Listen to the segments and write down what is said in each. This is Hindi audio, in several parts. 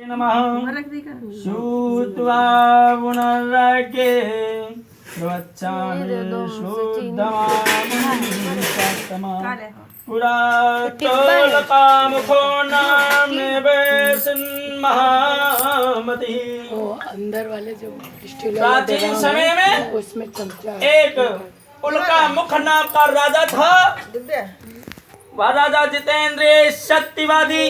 नमः श्रुत्वा पुनर्राज्ञे प्रवक्ष्यामि शुद्धमामृततमः पुरातोलकामुखो नाम महामतिः। अंदर वाले जो प्राचीन समय में उसमें चमचा एक उल्का मुख नाम का राजा था। वह राजा जितेंद्रिय सत्यवादी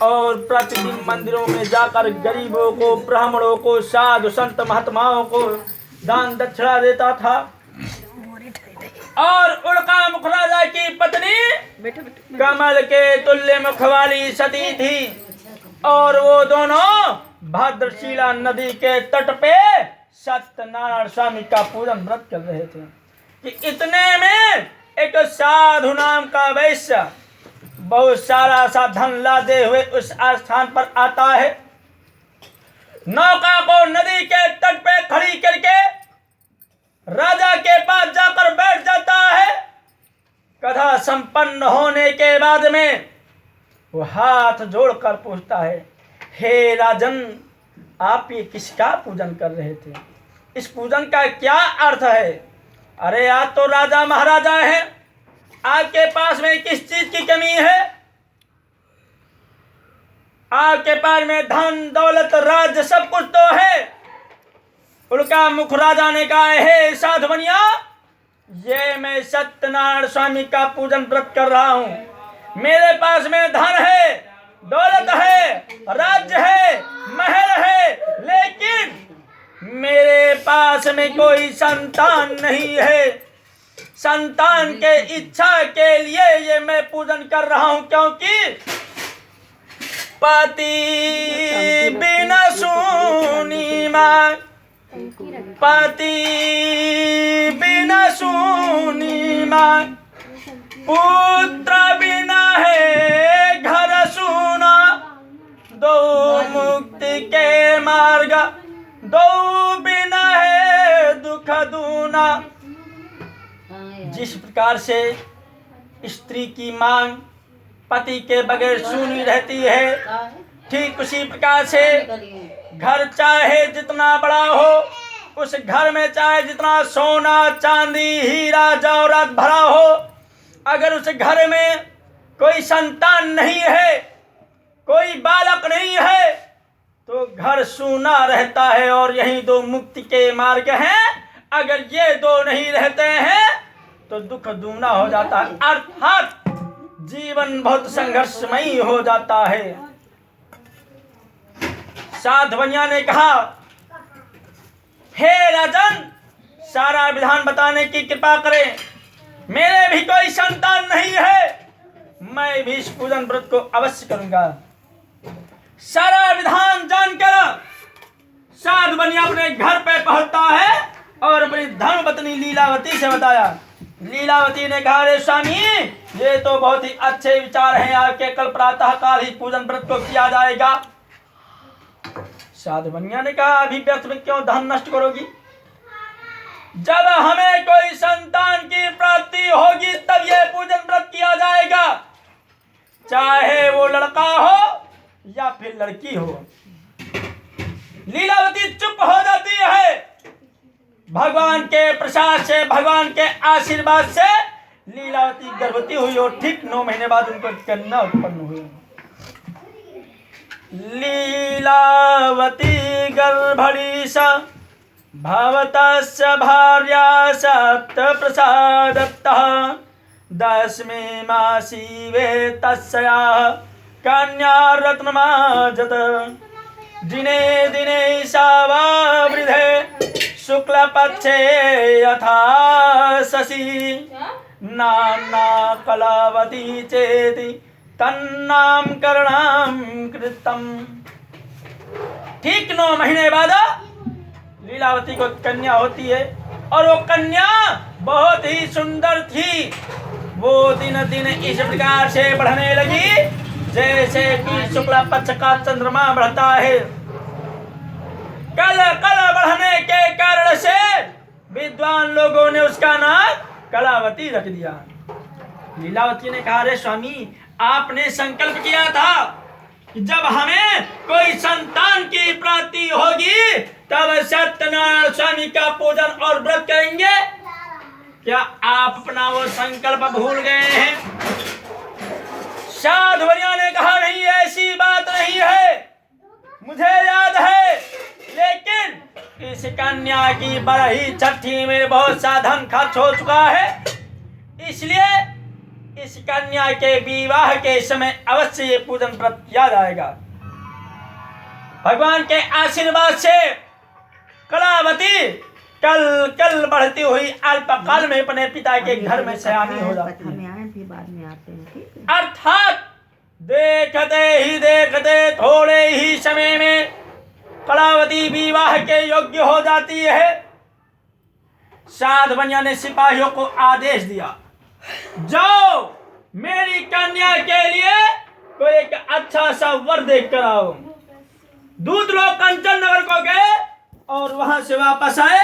और प्रतिदिन मंदिरों में जाकर गरीबों को, ब्राह्मणों को, साधु संत महात्माओं को दान दक्षिणा देता था। और उल्का मुख राजा की पत्नी कमल के तुल्य मुख वाली सती थी और वो दोनों भद्रशिला नदी के तट पे सत्यनारायण स्वामी का पूजन व्रत कर रहे थे कि इतने में एक साधु नाम का वैश्य बहुत सारा सा धन लादे हुए उस स्थान पर आता है। नौका को नदी के तट पे खड़ी करके राजा के पास जाकर बैठ जाता है। कथा संपन्न होने के बाद में वो हाथ जोड़कर पूछता है, हे राजन, आप ये किसका पूजन कर रहे थे? इस पूजन का क्या अर्थ है? अरे आज तो राजा महाराजा हैं, आपके पास में किस चीज की कमी है? आपके पास में धन दौलत राज्य सब कुछ तो है। उल्का मुख राजा ने कहा, हे साधु बनिया, ये मैं सत्यनारायण स्वामी का पूजन व्रत कर रहा हूँ। मेरे पास में धन है, दौलत है, राज्य है, महल है, लेकिन मेरे पास में कोई संतान नहीं है। संतान के इच्छा के लिए ये मैं पूजन कर रहा हूं, क्योंकि पति बिना सुनी मां, पति बिना सुनी मां, पुत्र बिना है घर सुना, दो मुक्ति के मार्ग, दो बिना है दुख दूना। जिस प्रकार से स्त्री की मांग पति के बगैर सूनी रहती है, ठीक उसी प्रकार से घर चाहे जितना बड़ा हो, उस घर में चाहे जितना सोना चांदी हीरा जवाहरात भरा हो, अगर उस घर में कोई संतान नहीं है, कोई बालक नहीं है, तो घर सूना रहता है। और यही दो मुक्ति के मार्ग हैं। अगर ये दो नहीं रहते हैं तो दुख दूना हो जाता है, अर्थात जीवन बहुत संघर्षमयी हो जाता है। साधु बनिया ने कहा, हे राजन, सारा विधान बताने की कृपा करें। मेरे भी कोई संतान नहीं है, मैं भी इस पूजन व्रत को अवश्य करूंगा। सारा विधान जानकर साधु बनिया अपने घर पे पहुंचता है और अपनी धर्मपत्नी लीलावती से बताया। लीलावती ने कहा, अरे स्वामी, ये तो बहुत ही अच्छे विचार हैं आपके, कल प्रातः काल ही पूजन व्रत को किया जाएगा। साधु बनिया ने कहा, अभी व्यर्थ में क्यों धन नष्ट करोगी? जब हमें कोई संतान की प्राप्ति होगी तब ये पूजन व्रत किया जाएगा, चाहे वो लड़का हो या फिर लड़की हो। लीलावती चुप हो जाती है। भगवान के प्रसाद से, भगवान के आशीर्वाद से लीलावती गर्भवती हुई और ठीक 9 महीने बाद उनको कन्या उत्पन्न हुई। लीलावती गर्भणी स भवतस्य भार्या सप्तप्रसादत्तः 10वें मासी वे तस्याः कन्या रत्नमाजत। दिने दिने सावावृधे शुक्ल पक्षे यथा शशि नाम्ना कलावती चेति तन्नामकरणं कृतम्। ठीक 9 महीने बाद लीलावती को कन्या होती है और वो कन्या बहुत ही सुंदर थी। वो दिन दिन इस प्रकार से बढ़ने लगी जैसे कि शुक्ला पक्ष का चंद्रमा बढ़ता है। कल कल बढ़ने के कारण से विद्वान लोगों ने उसका नाम कलावती रख दिया। लीलावती ने कहा, अरे स्वामी, आपने संकल्प किया था कि जब हमें कोई संतान की प्राप्ति होगी तब सत्यनारायण स्वामी का पूजन और व्रत करेंगे। क्या आप अपना वो संकल्प भूल गए हैं? साधुवरिया ने कहा नहीं, ऐसी बात नहीं है, मुझे याद है, लेकिन इस कन्या की बरही छठी में बहुत सा धन खर्च हो चुका है, इसलिए इस कन्या के विवाह के समय अवश्य ये पूजन व्रत किया जाएगा। भगवान के आशीर्वाद से कलावती कल बढ़ती हुई अल्पकाल में अपने पिता के घर में सयानी हो जाती है। अर्थात देखते थोड़े ही समय में कलावती विवाह के योग्य हो जाती है। साधुवनिया ने सिपाहियों को आदेश दिया, जाओ मेरी कन्या के लिए कोई एक अच्छा सा वर देख कर आओ। दूत लोग कंचन नगर को गए और वहां से वापस आए।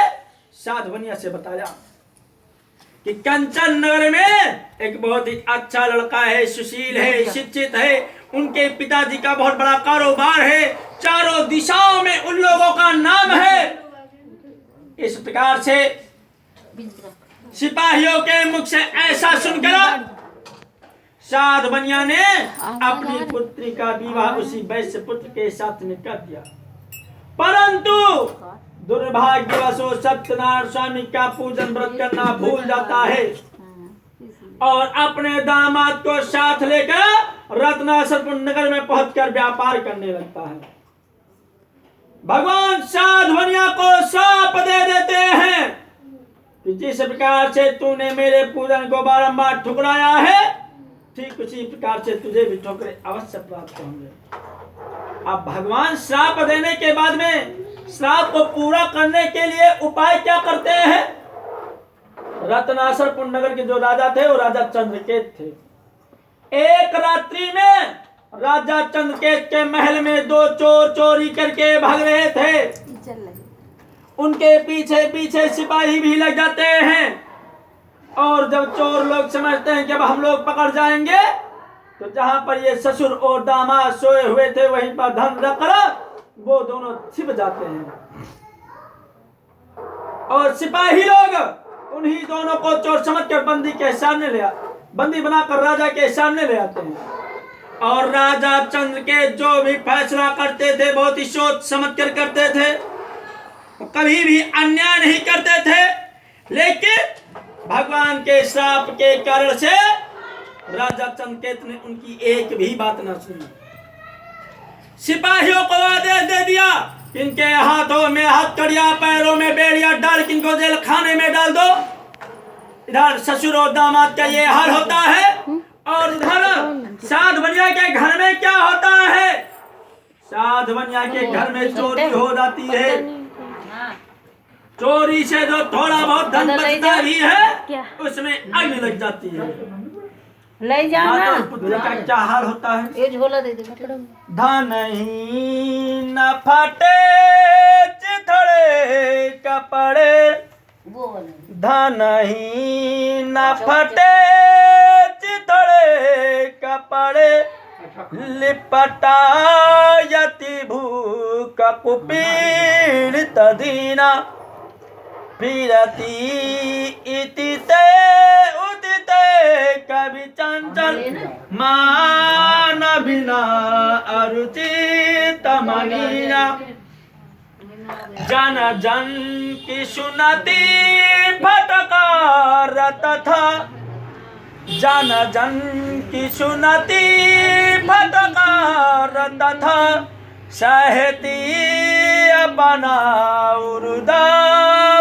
साधुवनिया से बताया कि कंचन नगर में एक बहुत ही अच्छा लड़का है, सुशील है, शिक्षित है, उनके पिताजी का बहुत बड़ा कारोबार है, चारों दिशाओं में उन लोगों का नाम है। इस प्रकार से सिपाहियों के मुख से ऐसा सुनकर साधुवनिया ने अपनी पुत्री का विवाह उसी वैश्य पुत्र के साथ में कर दिया। परंतु दुर्भाग्यवश सत्यनारायण स्वामी का पूजन व्रत करना भूल जाता है और अपने दामाद को साथ लेकर रत्नासरपुर नगर में पहुंचकर व्यापार करने लगता है। भगवान साधुवनिया को श्राप दे देते हैं कि जिस प्रकार से तूने मेरे पूजन को बारंबार ठुकराया है, ठीक उसी प्रकार से तुझे भी ठोकरे अवश्य प्राप्त होंगे। अब भगवान श्राप देने के बाद में श्राप को पूरा करने के लिए उपाय क्या करते हैं? रत्नासरपुर नगर के जो राजा थे वो राजा चंद्रकेत थे। एक रात्रि में राजा चंद्रकेत के महल में दो चोर चोरी करके भाग रहे थे। उनके पीछे पीछे सिपाही भी लग जाते हैं और जब चोर लोग समझते हैं कि अब हम लोग पकड़ जाएंगे, तो जहां पर ये ससुर और दामाद सोए हुए थे वहीं पर धन रखकर वो दोनों छिप जाते हैं और सिपाही लोग उन्हीं दोनों को चोर समझकर बंदी बनाकर राजा के सामने ले आते हैं। और राजा चंद्र के जो भी फैसला करते थे बहुत ही सोच समझकर करते थे, कभी भी अन्याय नहीं करते थे। लेकिन भगवान के श्राप के कारण से राजा चंद्रकेत ने उनकी एक भी बात न सुनी। सिपाहियों को आदेश दे दिया, इनके हाथों में हथकड़ियां, पैरों में बेड़ियां डाल के इनको जेल खाने में डाल दो। इधर ससुर और दामाद का ये हाल होता है और इधर साधुवनिया के घर में क्या होता है? साधुवनिया के घर में चोरी हो जाती है। चोरी से जो थोड़ा बहुत धन बचता भी है उसमें आग लग जाती है। ले जाना पुत्र का क्या हाल होता है? ये झोला दे दे। धन ही न फटे चिथड़े कपड़े, धन ही न फटे चिथड़े कपड़े, लिपटा यति भूख कुपीड़ित दीना, फिरती इति ते उदिते कवि चंचल, मान बिना अरुचित मनीना, जन जन की सुनती फटकार तथा, जन जन की सुनती फटकार तथा, सहती अपना उरुदा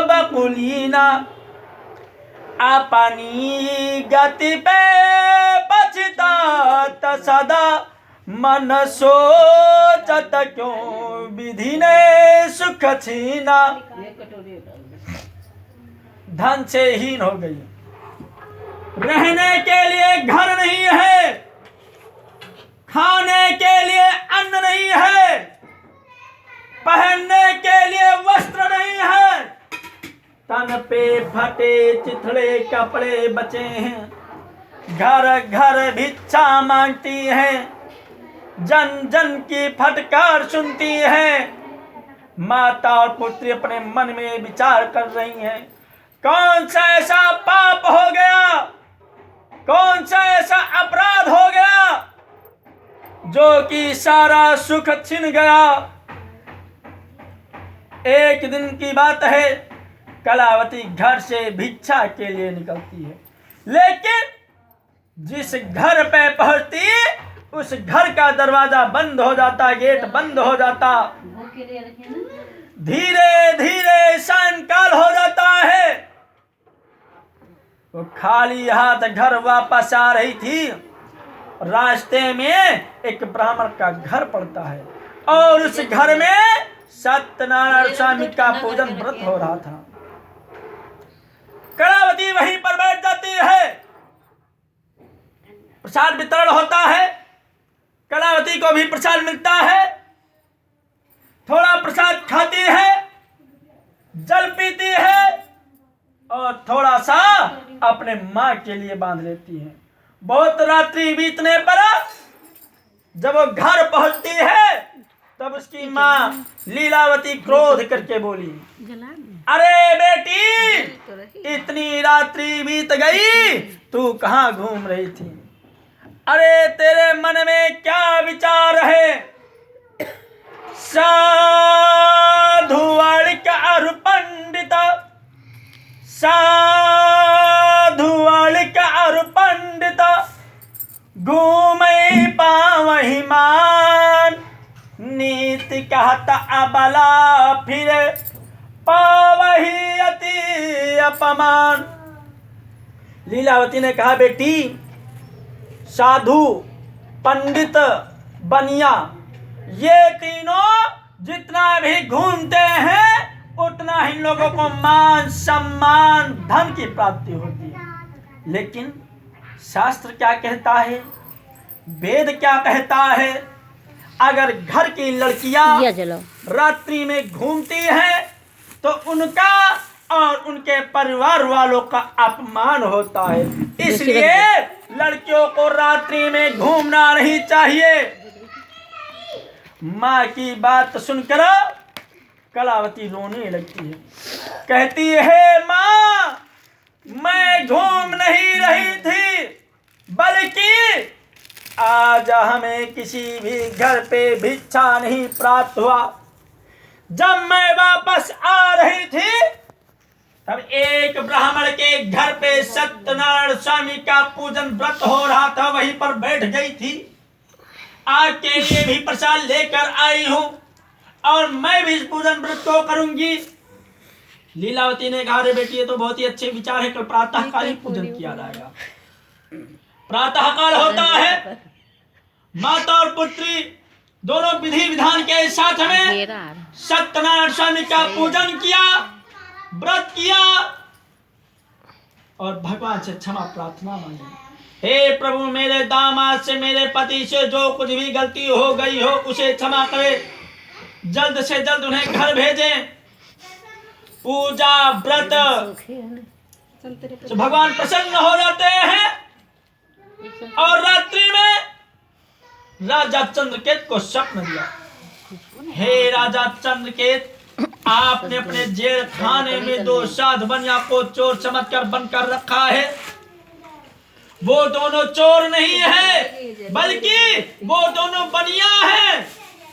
बकुलीना, अपनी गति पे पछतात सदा, मन सोचत क्यों विधि ने सुख छीना। धन से हीन हो गई, रहने के लिए घर नहीं है, खाने के लिए अन्न नहीं है, पहनने के लिए वस्त्र नहीं है, तन पे फटे चिथड़े कपड़े बचे हैं, घर घर भिक्षा मांगती हैं। जन जन की फटकार सुनती हैं। माता और पुत्री अपने मन में विचार कर रही हैं, कौन सा ऐसा पाप हो गया, कौन सा ऐसा अपराध हो गया जो कि सारा सुख छिन गया। एक दिन की बात है, कलावती घर से भिक्षा के लिए निकलती है, लेकिन जिस घर पे पहुंचती उस घर का दरवाजा बंद हो जाता, गेट बंद हो जाता। धीरे धीरे सायंकाल हो जाता है। वो खाली हाथ घर वापस आ रही थी। रास्ते में एक ब्राह्मण का घर पड़ता है और उस घर में सत्यनारायण स्वामी का पूजन व्रत हो रहा था। कलावती वहीं पर बैठ जाती है। प्रसाद वितरण होता है, कलावती को भी प्रसाद मिलता है। थोड़ा प्रसाद खाती है, जल पीती है और थोड़ा सा अपने माँ के लिए बांध लेती है। बहुत रात्रि बीतने पर जब वो घर पहुंचती है तब उसकी माँ लीलावती क्रोध करके बोली, अरे बेटी, इतनी रात्रि बीत गई, तू कहाँ घूम रही थी? अरे तेरे मन में क्या विचार है? साधु अड़िक अरु पंडित, साधु अड़िक अरु पंडित, घूमई पावहि मान, नीति कहत अबला फिर पावहि अति अपमान। लीलावती ने कहा, बेटी, साधु, पंडित, बनिया, ये तीनों जितना भी घूमते हैं उतना ही लोगों को मान, सम्मान, धन की प्राप्ति होती है। लेकिन शास्त्र क्या कहता है, वेद क्या कहता है? अगर घर की लड़कियां रात्रि में घूमती हैं तो उनका और उनके परिवार वालों का अपमान होता है। इसलिए लड़कियों को रात्रि में घूमना नहीं चाहिए। माँ की बात सुनकर कलावती रोने लगती है। कहती है, माँ, मैं घूम नहीं रही थी, बल्कि आज हमें किसी भी घर पे भिक्षा नहीं प्राप्त हुआ। जब मैं वापस आ रही थी तब एक ब्राह्मण के घर पे सत्यनारायण स्वामी का पूजन व्रत हो रहा था, वहीं पर बैठ गई थी। आपके लिए भी प्रसाद लेकर आई हूं और मैं भी इस पूजन व्रत को करूंगी। लीलावती ने कहा, अरे बेटी, ये तो बहुत ही अच्छे विचार है, कल प्रातः काल ही पूजन किया जाएगा। प्रातः काल होता है, माता और पुत्री दोनों विधि विधान के साथ में सत्यनारायण स्वामी का पूजन किया, व्रत किया और भगवान से क्षमा प्रार्थना मांगी। हे प्रभु, मेरे दामाद से, मेरे पति से जो कुछ भी गलती हो गई हो उसे क्षमा करे, जल्द से जल्द उन्हें घर भेजें। पूजा व्रत तो भगवान प्रसन्न हो जाते हैं। और रात्रि में राजा चंद्रकेत को स्वप्न दिया, हे राजा चंद्रकेत, आपने अपने जेल खाने में 2 साधु बनिया को चोर समझकर बंद कर रखा है। वो दोनों चोर नहीं है, बल्कि वो दोनों बनिया हैं।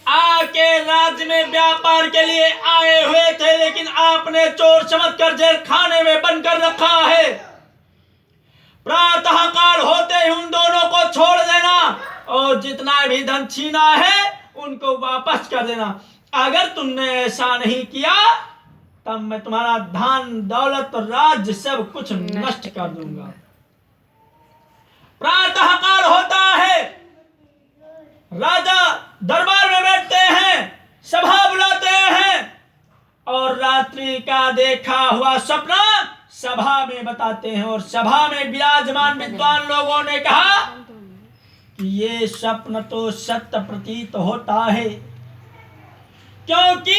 आके राज्य में व्यापार के लिए आए हुए थे, लेकिन आपने चोर समझकर जेल खाने में बंद कर रखा है। प्रातः काल होते ही उन दोनों को छोड़ देना और जितना भी धन छीना है उनको वापस कर देना। अगर तुमने ऐसा नहीं किया तब मैं तुम्हारा धन, दौलत और राज्य सब कुछ नष्ट कर दूंगा। प्रातः काल होता है, राजा दरबार में बैठते हैं, सभा बुलाते हैं और रात्रि का देखा हुआ सपना सभा में बताते हैं। और सभा में विराजमान विद्वान लोगों ने कहा कि ये स्वप्न तो सत्य प्रतीत होता है, क्योंकि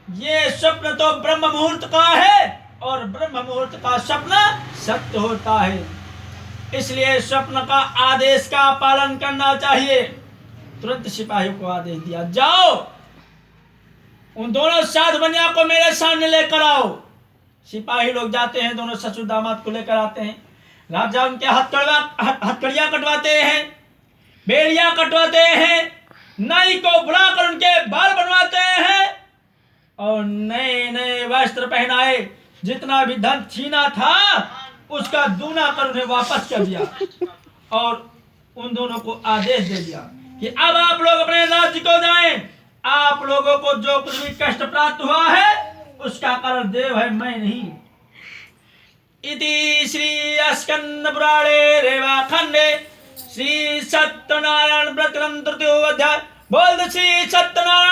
ये स्वप्न तो ब्रह्म मुहूर्त का है और ब्रह्म मुहूर्त का स्वप्न सत्य होता है। इसलिए स्वप्न का आदेश का पालन करना चाहिए। तुरंत सिपाहियों को आदेश दिया, जाओ उन दोनों साधु बनिया को मेरे सामने लेकर आओ। सिपाही लोग जाते हैं, दोनों ससुर दामाद को लेकर आते हैं। राजा उनके हथकड़ियां कटवाते हैं, बेड़ियां कटवाते हैं, नाई को बुलाकर उनके बाल बनवाते हैं और नए नए वस्त्र पहनाए। जितना भी धन छीना था उसका दूना कर उन्हें वापस कर दिया और उन दोनों को आदेश दे दिया कि अब आप लोग अपने राज्य को जाएं। आप लोगों को जो कुछ भी कष्ट प्राप्त हुआ है उसका कारण देव है, मैं नहीं। इति श्री स्कंद पुराणे रेवाखंडे श्री सत्यनारायण व्रत ग्रंथ तृतीयो अध्याय। बोल श्री सत्यनारायण